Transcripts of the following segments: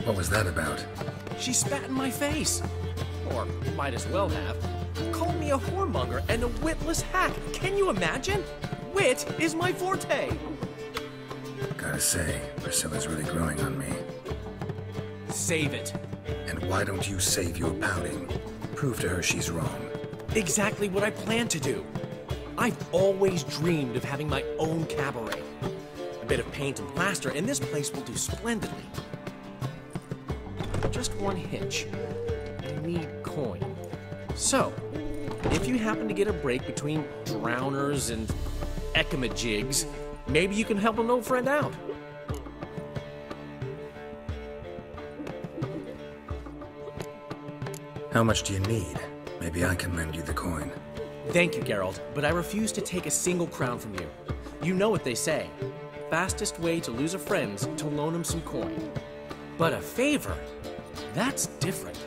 What was that about? She spat in my face. Or might as well have. Called me a whoremonger and a witless hack. Can you imagine? Wit is my forte. Gotta say, Priscilla's really growing on me. Save it. And why don't you save your pouting? Prove to her she's wrong. Exactly what I plan to do. I've always dreamed of having my own cabaret. A bit of paint and plaster, and this place will do splendidly. Just one hitch. I need coin. So, if you happen to get a break between drowners and ecamajigs, maybe you can help an old friend out. How much do you need? Maybe I can lend you the coin. Thank you, Geralt, but I refuse to take a single crown from you. You know what they say. Fastest way to lose a friend's to loan him some coin. But a favor? That's different.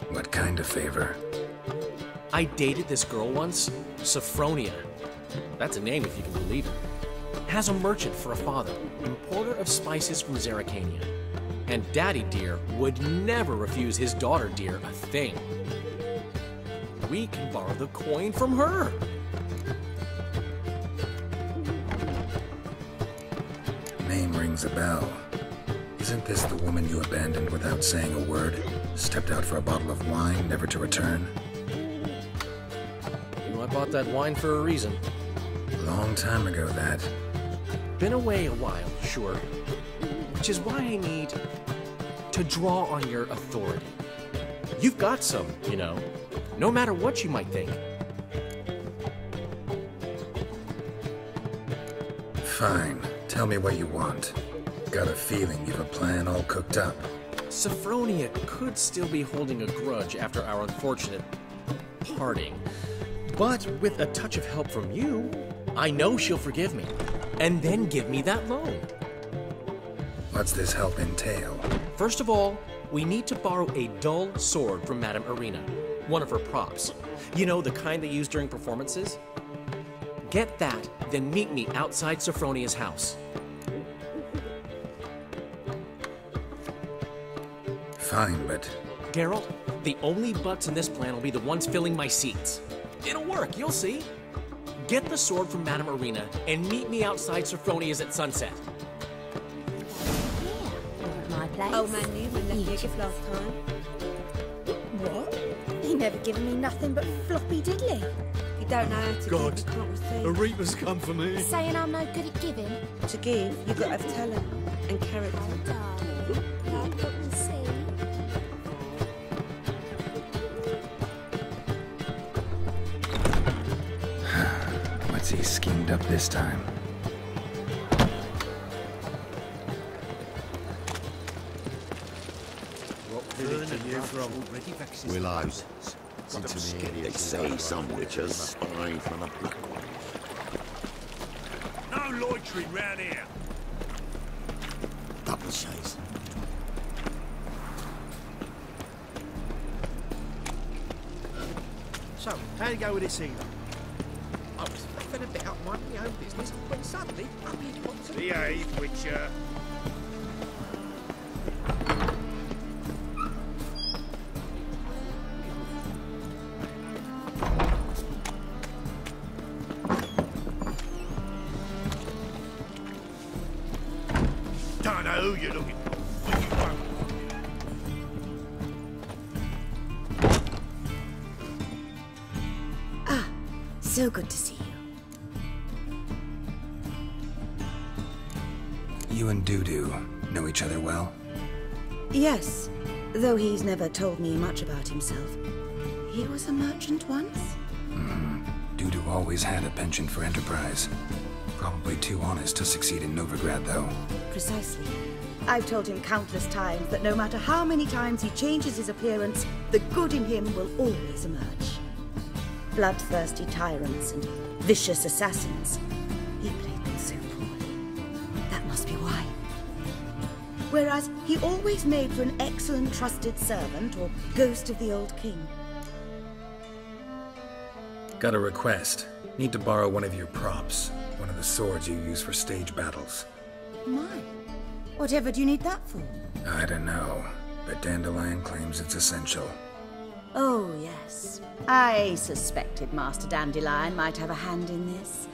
What kind of favor? I dated this girl once, Sophronia. That's a name if you can believe it. Has a merchant for a father, importer of spices from Zerrikania. And Daddy Dear would never refuse his daughter Dear a thing. We can borrow the coin from her. Name rings a bell. Isn't this the woman you abandoned without saying a word? Stepped out for a bottle of wine, never to return? You know, I bought that wine for a reason. Long time ago, that. Been away a while, sure. Which is why I need to draw on your authority. You've got some, you know, no matter what you might think. Fine. Tell me what you want. Got a feeling you've a plan all cooked up. Sophronia could still be holding a grudge after our unfortunate parting. But with a touch of help from you, I know she'll forgive me. And then give me that loan. What's this help entail? First of all, we need to borrow a dull sword from Madame Irina, one of her props. You know, the kind they use during performances? Get that, then meet me outside Sophronia's house. Fine, but... Geralt, the only butts in this plan will be the ones filling my seats. It'll work, you'll see. Get the sword from Madame Irina and meet me outside Sophronia's at sunset. My place. Old man knew when left you gift last time. What? He never given me nothing but floppy diddly. You don't know how to God, give, you can't receive. a reaper's come for me. Saying I'm no good at giving. To give, you've got to have talent and character. Oh, darling, like what we see. What's he schemed up this time? Willows. They say some witches spy from the black one. No loitering round here. Double chase. So, how'd it go with this either? I was faffing a bit out minding my own business when suddenly up he pops. Behave, Witcher. Don't know who you're looking for, but you won't. So good to see you. You and Dudu know each other well? Yes, though he's never told me much about himself. He was a merchant once? Dudu always had a penchant for enterprise. Probably too honest to succeed in Novigrad, though. Precisely. I've told him countless times that no matter how many times he changes his appearance, the good in him will always emerge. Bloodthirsty tyrants and vicious assassins. He played them so poorly. That must be why. Whereas he always made for an excellent trusted servant or ghost of the old king. Got a request. Need to borrow one of your props. One of the swords you use for stage battles. Mine? Whatever do you need that for? I don't know, but Dandelion claims it's essential. Oh, yes. I suspected Master Dandelion might have a hand in this.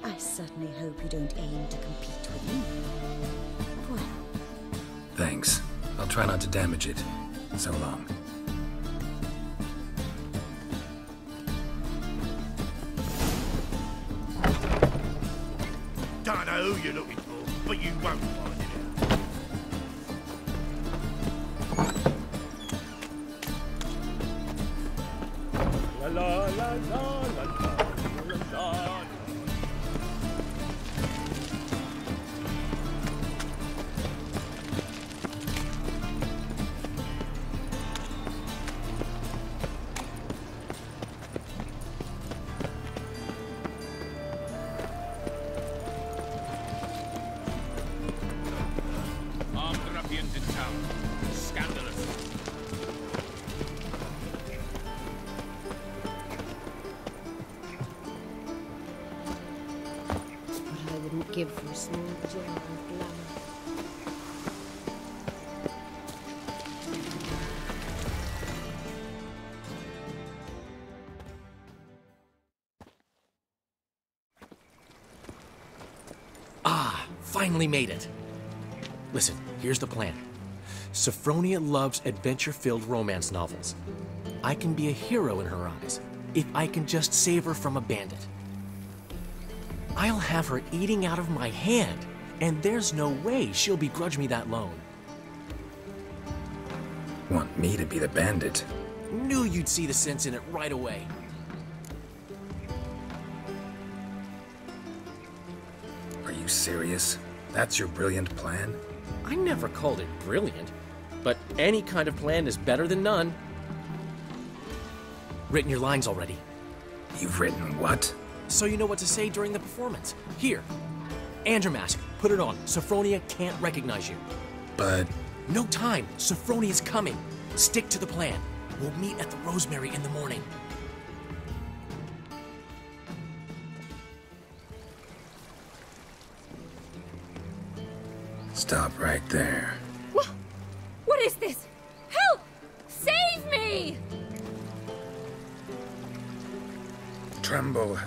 I certainly hope you don't aim to compete with me. Well. Thanks. I'll try not to damage it. So long. Don't know who you're looking for, but you won't find it out. La la la la la la la. Give for a small jar of glamour. Ah, finally made it. Listen, here's the plan. Sophronia loves adventure-filled romance novels. I can be a hero in her eyes if I can just save her from a bandit. I'll have her eating out of my hand, and there's no way she'll begrudge me that loan. Want me to be the bandit? Knew you'd see the sense in it right away. Are you serious? That's your brilliant plan? I never called it brilliant, but any kind of plan is better than none. Written your lines already. You've written what? So you know what to say during the performance. Here. And your mask. Put it on. Sophronia can't recognize you. But... No time. Sophronia's coming. Stick to the plan. We'll meet at the Rosemary in the morning. Stop right there. What is this? Help! Save me! Tremble,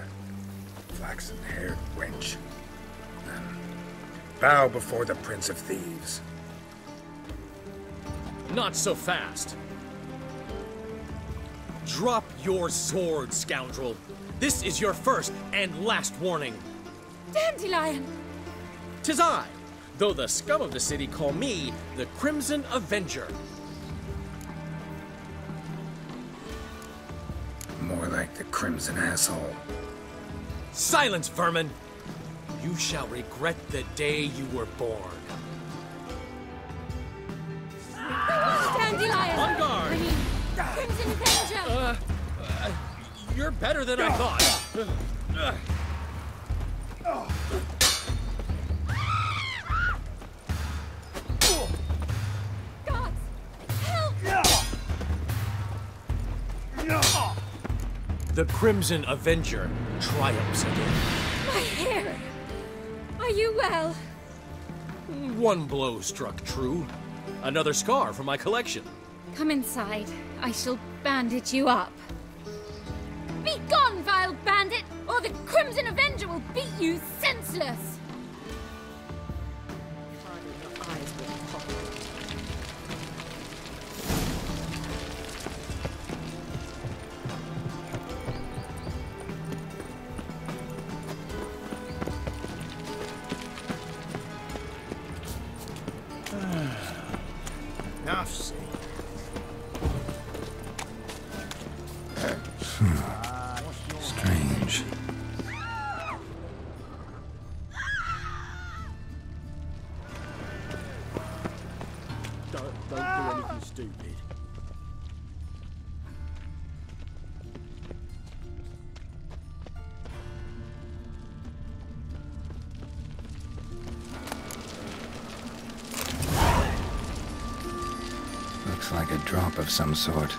flaxen-haired wench. Bow before the Prince of Thieves. Not so fast. Drop your sword, scoundrel. This is your first and last warning. Dandelion! 'Tis I, though the scum of the city call me the Crimson Avenger. More like the Crimson Asshole. Silence, vermin! You shall regret the day you were born. Dandelion! On guard! I mean, Crimson Avenger! You're better than I thought. Gods! Help! The Crimson Avenger triumphs again. My hair! Are you well? One blow struck true. Another scar from my collection. Come inside. I shall bandage you up. Be gone, vile bandit, or the Crimson Avenger will beat you senseless! Enough said. Strange. Don't do anything stupid. Looks like a drop of some sort.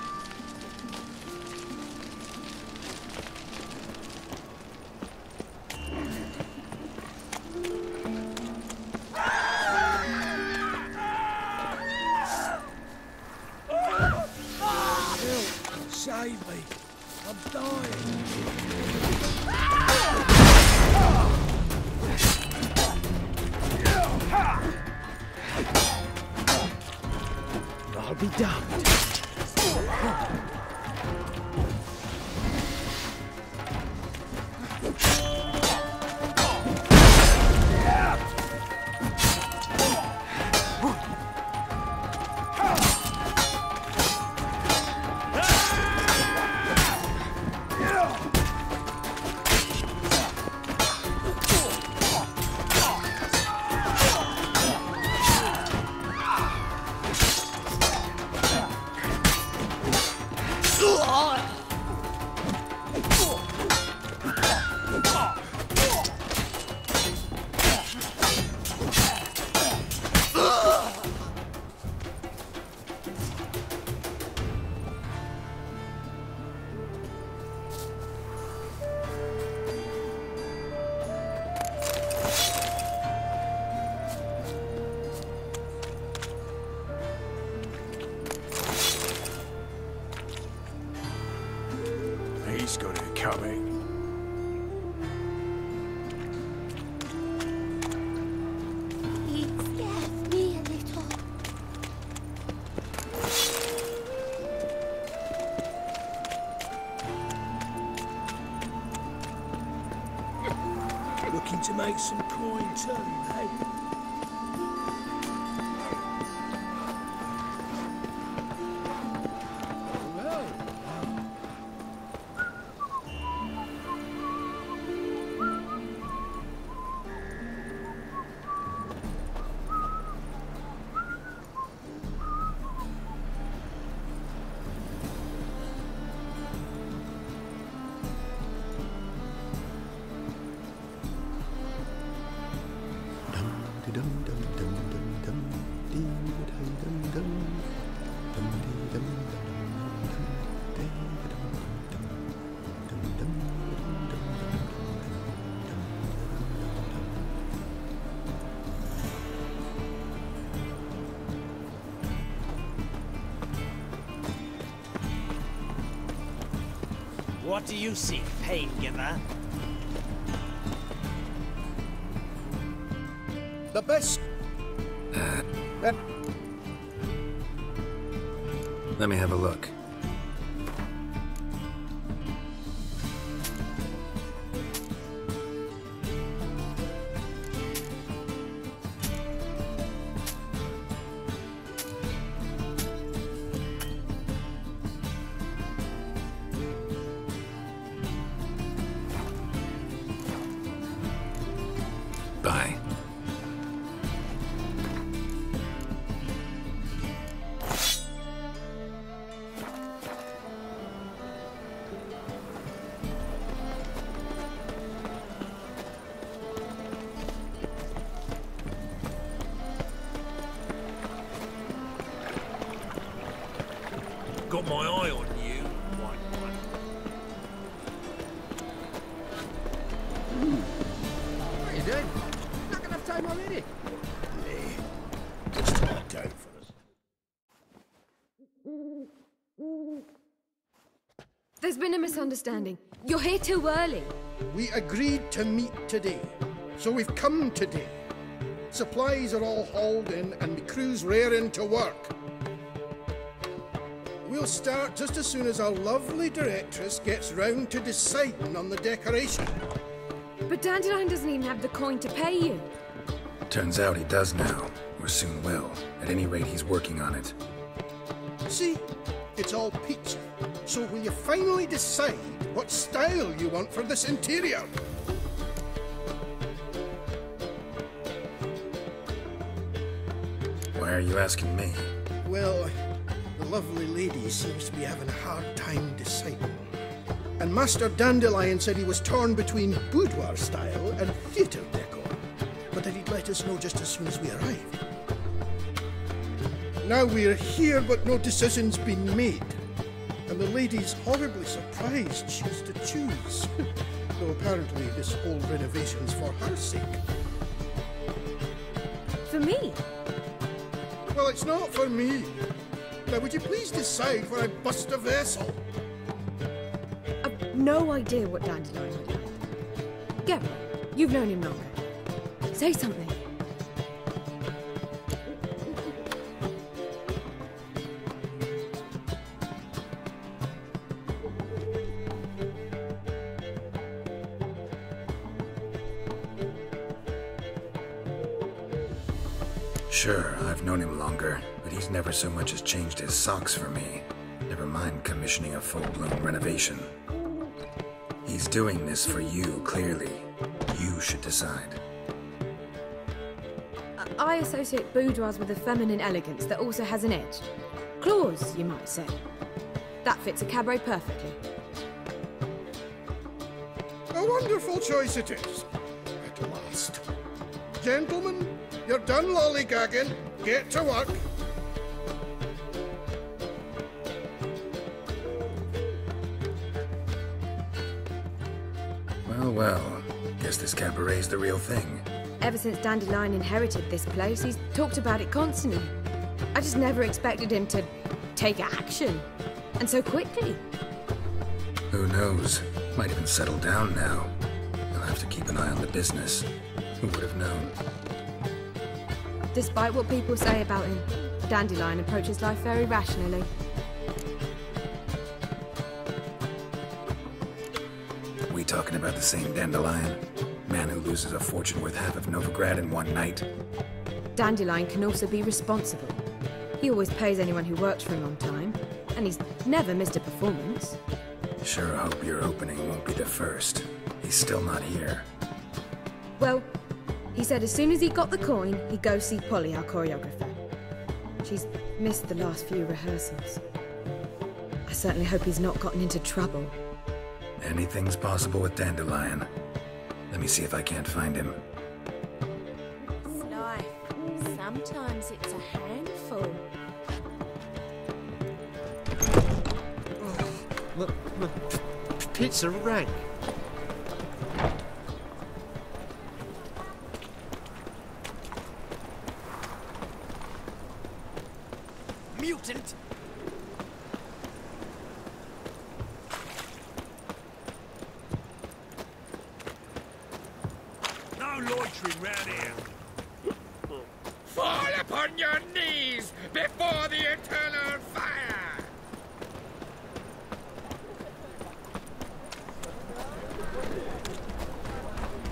Looking to make some coin too, eh? What do you seek, pain giver? The best. Let me have a look. Bye. Got my eye on you. White one. What are you doing? Not gonna have time already. Just start going for us. There's been a misunderstanding. You're here too early. We agreed to meet today, so we've come today. Supplies are all hauled in and the crew's raring to work. We'll start just as soon as our lovely directress gets round to deciding on the decoration. But Dandelion doesn't even have the coin to pay you. Turns out he does now, or soon will. At any rate, he's working on it. See, it's all peachy. So will you finally decide what style you want for this interior? Why are you asking me? Well, the lovely lady seems to be having a hard time deciding. And Master Dandelion said he was torn between boudoir style and theatre decor, but that he'd let us know just as soon as we arrived. Now we're here, but no decision's been made. And the lady's horribly surprised she's to choose. Though apparently this whole renovation's for her sake. For me? Well, it's not for me. Now, would you please decide where I bust a vessel? I've no idea what Dandelion would like. Get right. You've known him longer. Say something. Sure, I've known him longer, but he's never so much as changed his socks for me. Never mind commissioning a full-blown renovation. He's doing this for you, clearly. You should decide. I associate boudoirs with a feminine elegance that also has an edge. Claws, you might say. That fits a cabaret perfectly. A wonderful choice it is. At last. Gentlemen, you're done lollygagging. Get to work. Well, guess this cabaret's the real thing. Ever since Dandelion inherited this place, he's talked about it constantly. I just never expected him to take action. And so quickly. Who knows? Might even settle down now. He'll have to keep an eye on the business. Who would have known? Despite what people say about him, Dandelion approaches life very rationally. We talking about the same Dandelion? Man who loses a fortune worth half of Novigrad in one night. Dandelion can also be responsible. He always pays anyone who works for him on time, and he's never missed a performance. Sure hope your opening won't be the first. He's still not here. Well, he said as soon as he got the coin, he'd go see Polly, our choreographer. She's missed the last few rehearsals. I certainly hope he's not gotten into trouble. Anything's possible with Dandelion. Let me see if I can't find him. It's life. Sometimes it's a handful. My pits are rank. Mutant! No loitering round here. Fall upon your knees before the eternal fire!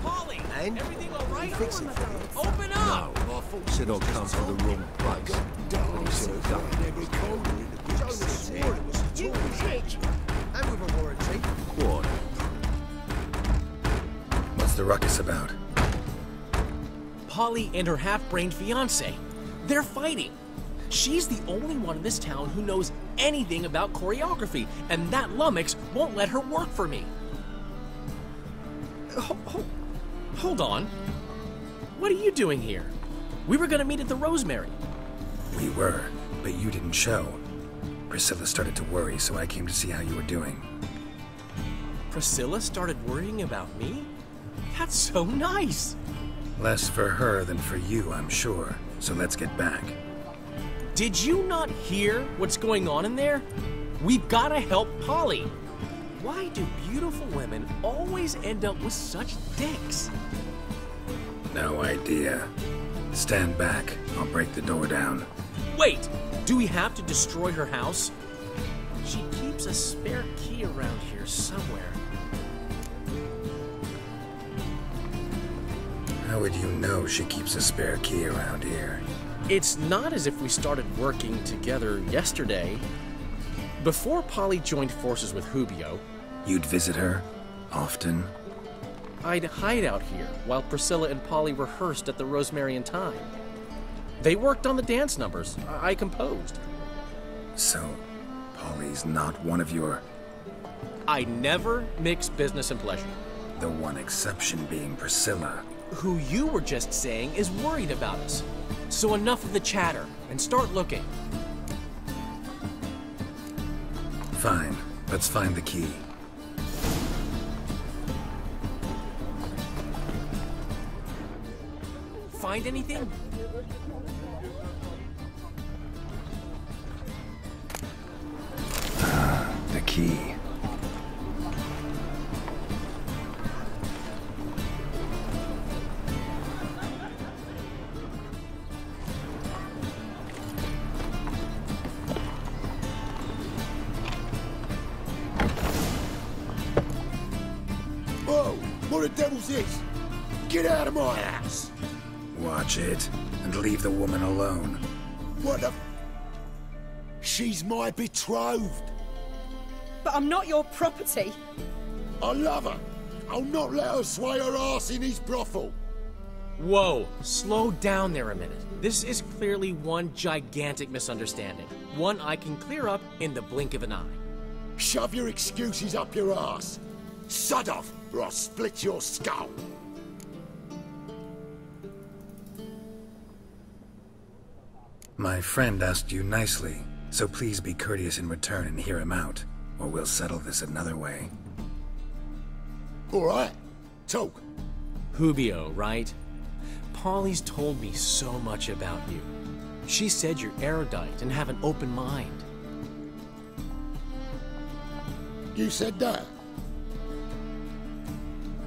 Polly, And? everything all right? Fix it. Open No, up! I thought you said I'd come to the wrong place. When he should have done every corner in the big city. And with a warranty. What? What's the ruckus about? Polly and her half-brained fiancé. They're fighting. She's the only one in this town who knows anything about choreography, and that lummox won't let her work for me. Hold on. What are you doing here? We were gonna meet at the Rosemary. We were, but you didn't show. Priscilla started to worry, so I came to see how you were doing. Priscilla started worrying about me? That's so nice! Less for her than for you, I'm sure. So let's get back. Did you not hear what's going on in there? We've gotta help Polly. Why do beautiful women always end up with such dicks? No idea. Stand back. I'll break the door down. Wait! Do we have to destroy her house? She keeps a spare key around here somewhere. How would you know she keeps a spare key around here? It's not as if we started working together yesterday. Before Polly joined forces with Hubio, You'd visit her? Often? I'd hide out here while Priscilla and Polly rehearsed at the Rosemary and Thyme. They worked on the dance numbers I composed. So, Polly's not one of your... I never mix business and pleasure. The one exception being Priscilla. Who you were just saying is worried about us. So enough of the chatter, and start looking. Fine. Let's find the key. Find anything? The key. Whoa! What the devil's this? Get out of my house! Watch it, and leave the woman alone. What the... She's my betrothed. But I'm not your property. I love her. I'll not let her sway her ass in his brothel. Whoa, slow down there a minute. This is clearly one gigantic misunderstanding. One I can clear up in the blink of an eye. Shove your excuses up your ass. Sod off, or I'll split your skull. My friend asked you nicely, so please be courteous in return and hear him out, or we'll settle this another way. All right, talk. Hubio, right? Polly's told me so much about you. She said you're erudite and have an open mind. You said that?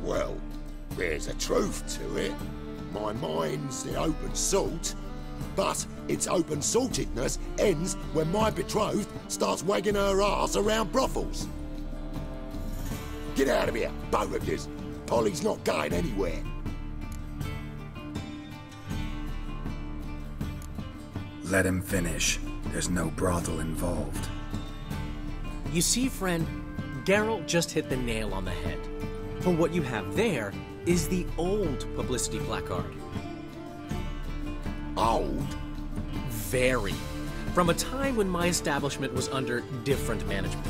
Well, there's a truth to it. My mind's the open salt, but its open saltedness ends when my betrothed starts wagging her ass around brothels. Get out of here, both of yous. Polly's not going anywhere. Let him finish. There's no brothel involved. You see, friend, Geralt just hit the nail on the head. For what you have there is the old publicity placard. Old? Very. From a time when my establishment was under different management.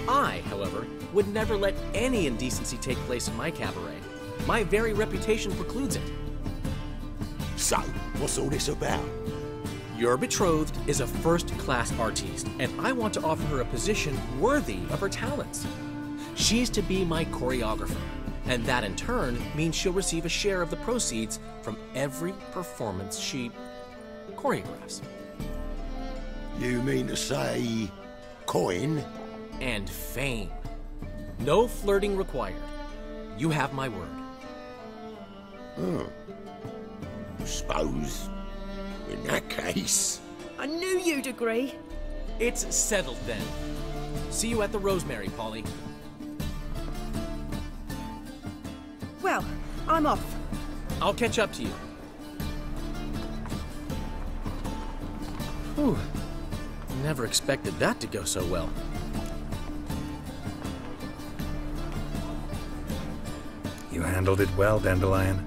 I, however, would never let any indecency take place in my cabaret. My very reputation precludes it. So, what's all this about? Your betrothed is a first-class artiste, and I want to offer her a position worthy of her talents. She's to be my choreographer, and that in turn means she'll receive a share of the proceeds from every performance she choreographs. You mean to say... coin? And fame. No flirting required. You have my word. Suppose... in that case... I knew you'd agree. It's settled then. See you at the Rosemary, Polly. Well, I'm off. I'll catch up to you. Whew. Never expected that to go so well. You handled it well, Dandelion.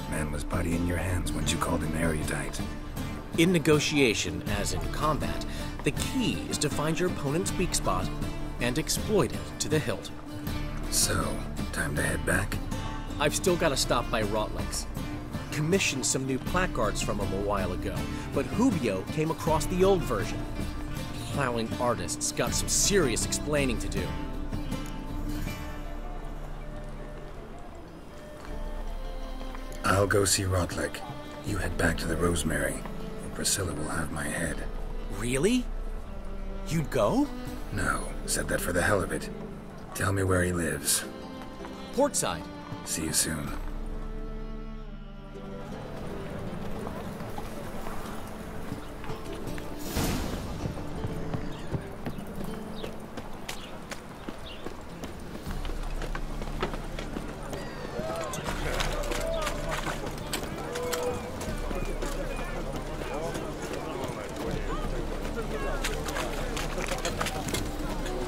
Man was putty in your hands once you called him erudite. In negotiation, as in combat, the key is to find your opponent's weak spot and exploit it to the hilt. So, time to head back? I've still got to stop by Rotlick's. Commissioned some new placards from him a while ago, but Hubio came across the old version. Plowing artists got some serious explaining to do. I'll go see Rotlick. You head back to the Rosemary. Priscilla will have my head. Really? You'd go? No, said that for the hell of it. Tell me where he lives. Portside. See you soon.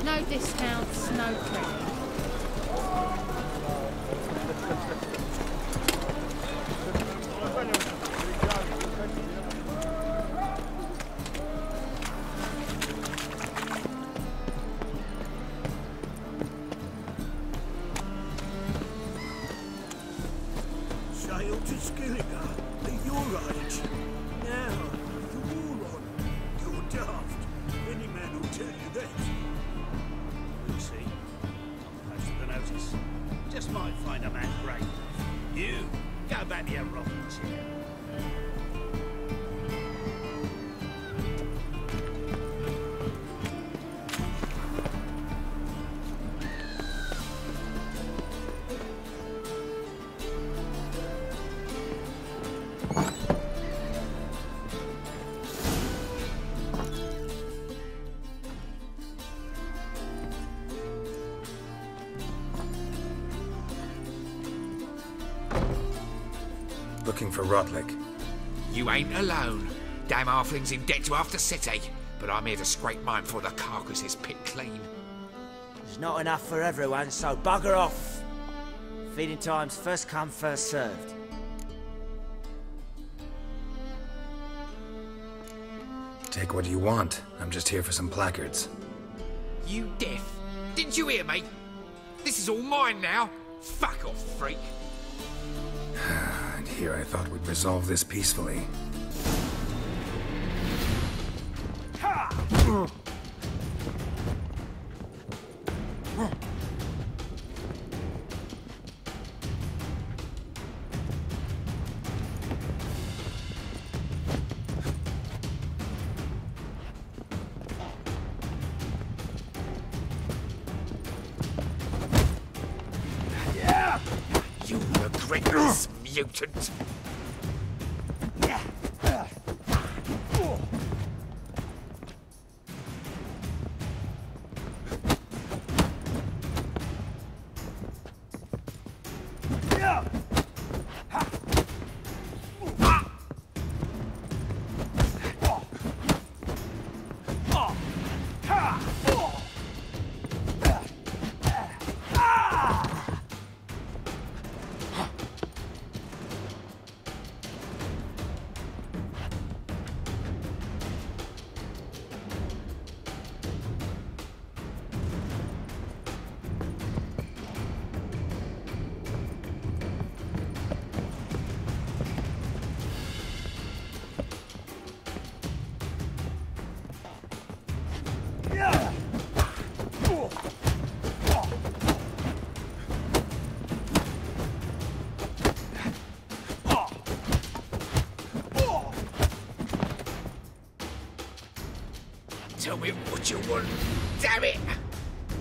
No discounts, no credit. Sail to Skillinger at your age. Now, the war on. You're daft. Any man will tell you that. We'll see. I'm close to the notice. Just might find a man great enough. You, go back to your rocking chair. Looking for Rotlick. You ain't alone. Damn halfling's in debt to half the city. But I'm here to scrape mine before the carcass is picked clean. There's not enough for everyone, so bugger off. Feeding time's first come, first served. Take what you want. I'm just here for some placards. You deaf? Didn't you hear me? This is all mine now. Fuck off, freak. And here I thought we'd resolve this peacefully. You regret this, mutant. Tell me what you want, damn it!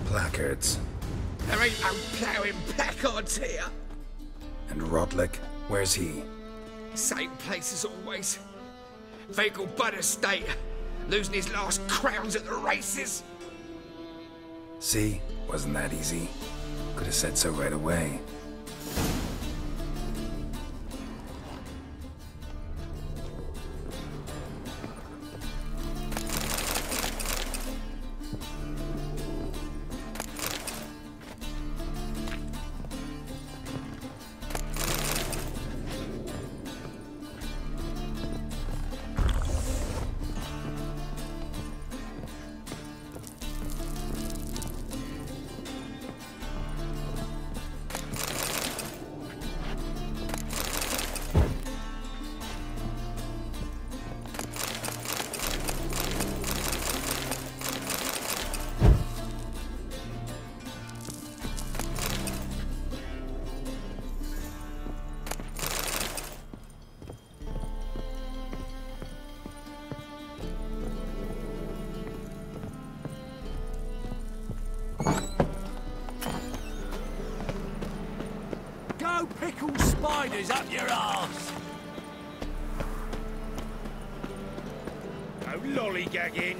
Placards. There ain't no ploughing placards here. And Rodlick, where's he? Same place as always. Vehicle Bud Estate, losing his last crowns at the races. See? Wasn't that easy? Could have said so right away. Pickle spiders up your arse! No lollygagging.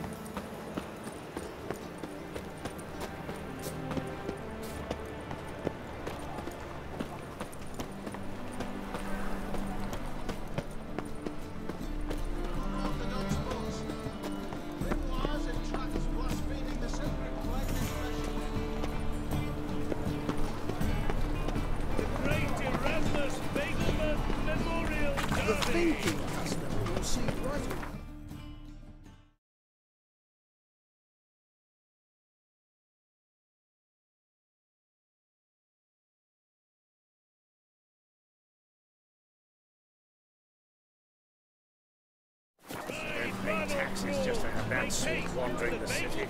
Taxes just to have that sort wandering the city.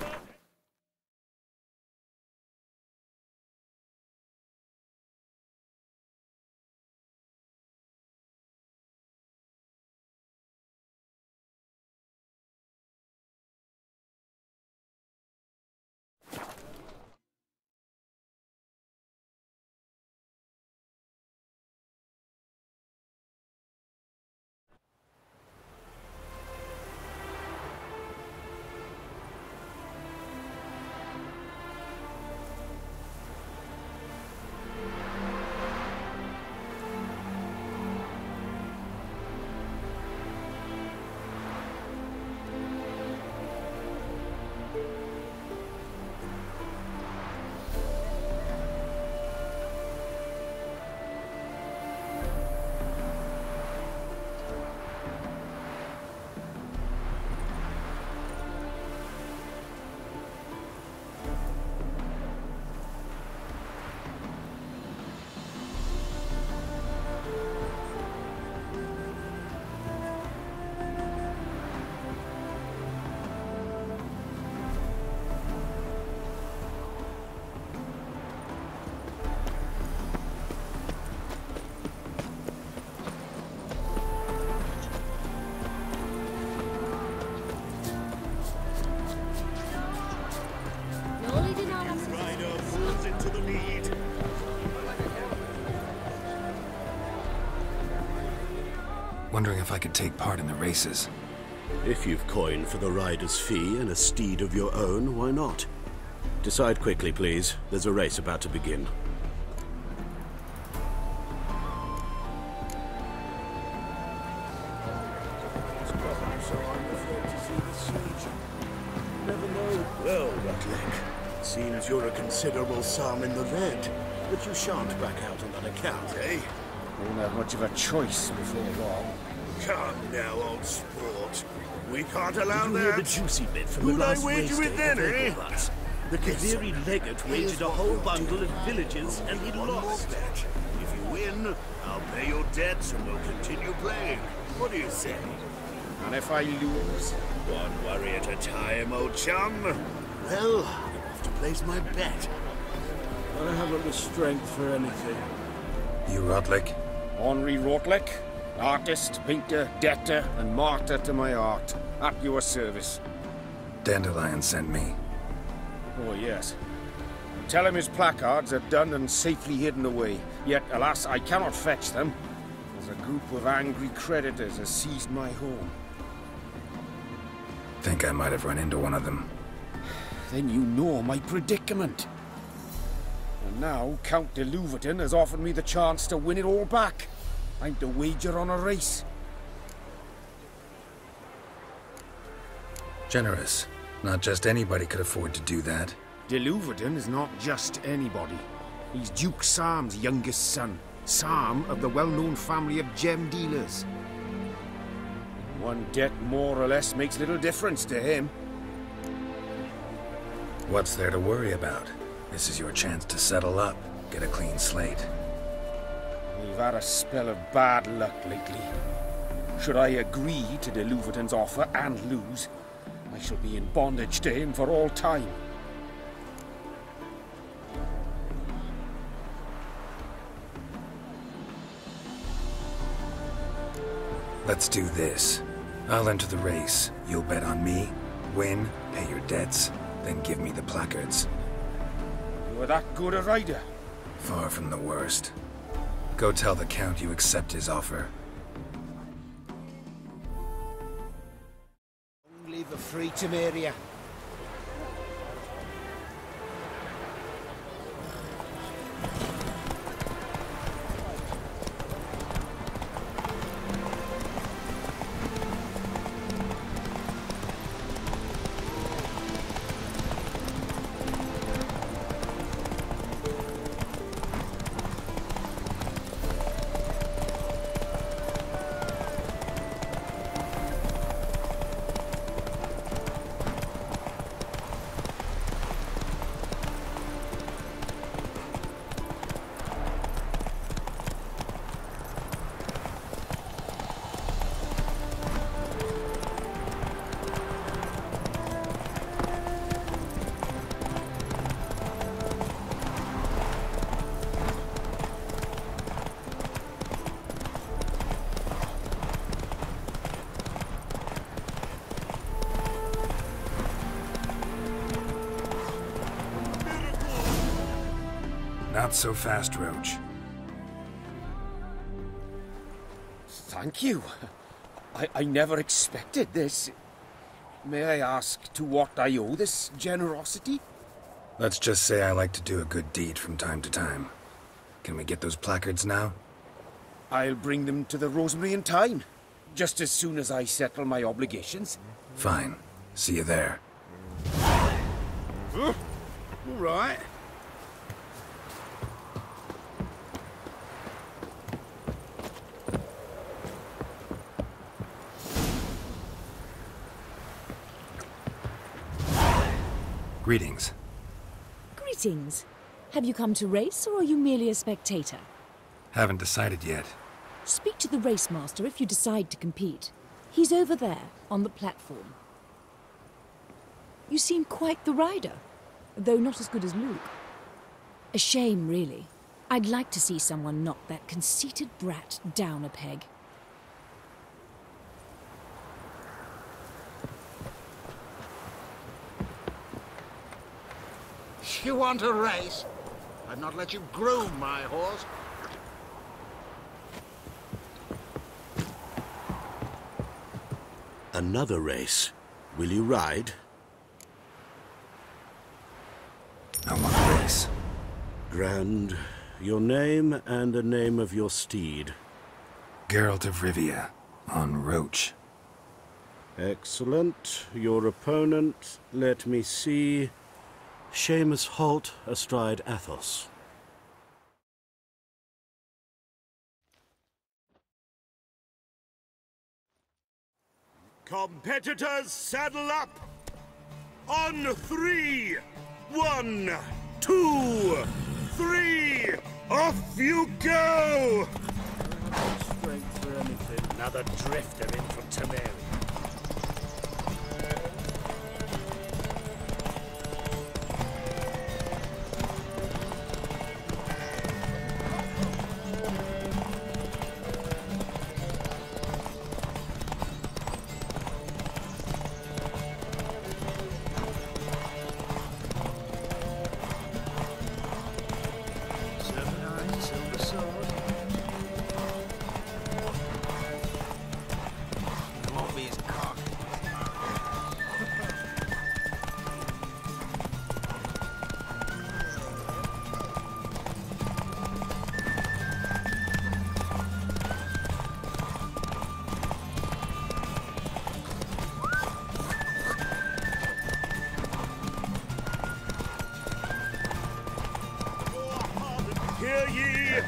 Wondering if I could take part in the races. If you've coin for the rider's fee and a steed of your own, why not? Decide quickly, please. There's a race about to begin. Never know. Well, Rutlick, seems you're a considerable sum in the red, but you shan't back out on that account, eh? Won't have much of a choice before long. Come now, old sport. We can't allow Did you that. hear the juicy bit from Who'd the I last wager race with day then, for eh? Vegelbutts? The Kaviri legate wagered a whole bundle of villages and he lost. If you win, I'll pay your debts and we'll continue playing. What do you say? And if I lose? One worry at a time, old chum. Well, I'll have to place my bet. I haven't the strength for anything. You Rodlick? Henri Rodlick, artist, painter, debtor, and martyr to my art. At your service. Dandelion sent me. Oh, yes. Tell him his placards are done and safely hidden away. Yet, alas, I cannot fetch them, as a group of angry creditors has seized my home. Think I might have run into one of them. Then you know my predicament. And now Count de Louverton has offered me the chance to win it all back. I'm to wager on a race. Generous. Not just anybody could afford to do that. De Louverton is not just anybody. He's Duke Sam's youngest son. Sam of the well-known family of gem dealers. One debt more or less makes little difference to him. What's there to worry about? This is your chance to settle up, get a clean slate. We've had a spell of bad luck lately. Should I agree to de Louverton's offer and lose, I shall be in bondage to him for all time. Let's do this. I'll enter the race. You'll bet on me, win, pay your debts, then give me the placards. You're that good a rider? Far from the worst. Go tell the Count you accept his offer. Leave her free to Maria. Not so fast, Roach. Thank you. I never expected this. May I ask to what I owe this generosity? Let's just say I like to do a good deed from time to time. Can we get those placards now? I'll bring them to the Rosemary in time, just as soon as I settle my obligations. Fine. See you there. All right. Greetings. Greetings. Have you come to race, or are you merely a spectator? Haven't decided yet. Speak to the race master if you decide to compete. He's over there, on the platform. You seem quite the rider, though not as good as Luke. A shame, really. I'd like to see someone knock that conceited brat down a peg. You want a race? I'd not let you groom my horse. Another race. Will you ride? I want a race. Grand. Your name and the name of your steed. Geralt of Rivia, on Roach. Excellent. Your opponent, let me see. Seamus Holt astride Athos. Competitors, saddle up! On 3! 1, 2, 3! Off you go! Strength for anything. Another drifter in from Temeria.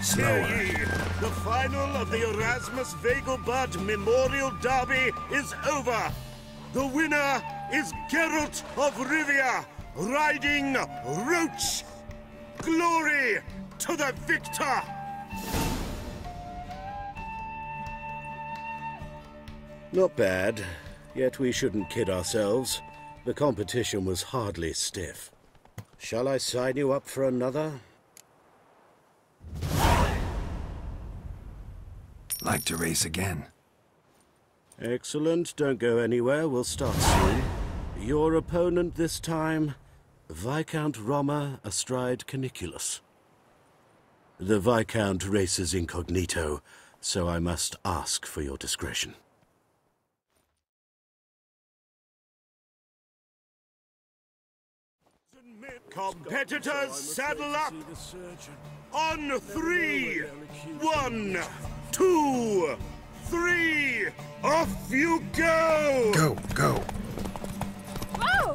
Slower. Hear ye, the final of the Erasmus Vegelbud Memorial Derby is over. The winner is Geralt of Rivia, riding Roach. Glory to the victor! Not bad, yet we shouldn't kid ourselves. The competition was hardly stiff. Shall I sign you up for another? Like to race again. Excellent, don't go anywhere, we'll start soon. Your opponent this time, Viscount Roma astride Caniculus. The Viscount races incognito, so I must ask for your discretion. Competitors, saddle up! On 3! 1, 2, 3! Off you go! Go, go! Whoa!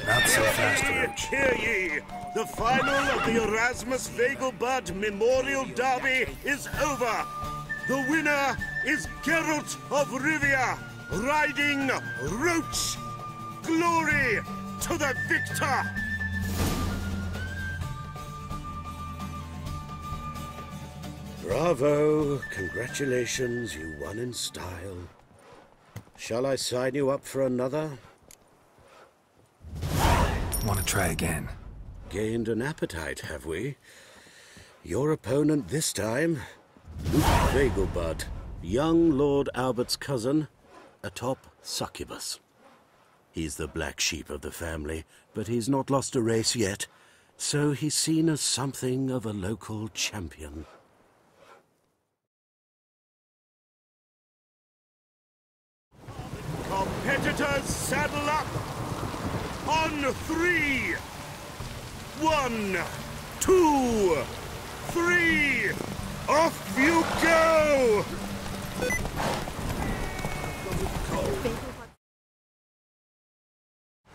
Not so fast, Roach. Hear ye, the final of the Erasmus Vegelbud Memorial Derby is over. The winner is Geralt of Rivia, riding Roach. Glory to the victor! Bravo! Congratulations, you won in style. Shall I sign you up for another? Want to try again? Gained an appetite, have we? Your opponent this time, Luke Vegelbud, young Lord Albert's cousin, atop succubus. He's the black sheep of the family, but he's not lost a race yet, so he's seen as something of a local champion. Competitors, saddle up! On 3! 1, 2, 3! Off you go!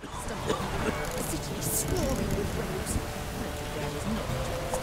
The city is swarming with rogues. There is not just.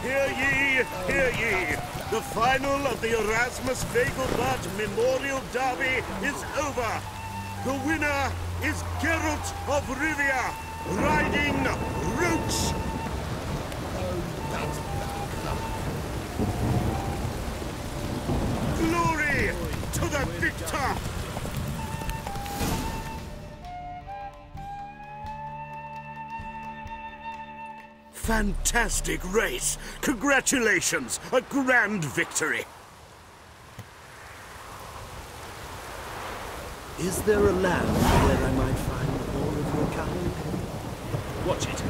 Hear ye, hear ye. The final of the Erasmus Vegelbud Memorial Derby is over. The winner is Geralt of Rivia, riding Roach. Glory to the victor! Fantastic race! Congratulations! A grand victory! Is there a land where I might find more of your kind? Watch it.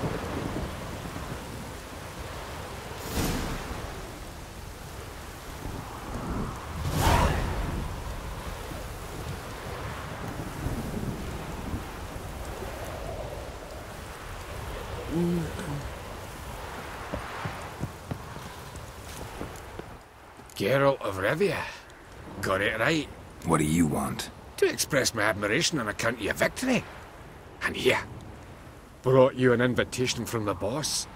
Geralt of Rivia. Got it right. What do you want? To express my admiration on account of your victory. And here, brought you an invitation from the boss.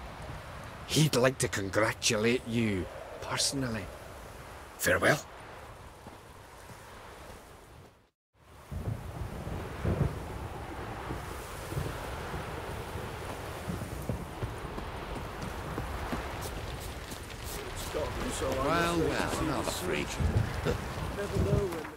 He'd like to congratulate you personally. Farewell. Well, another freak. Never know when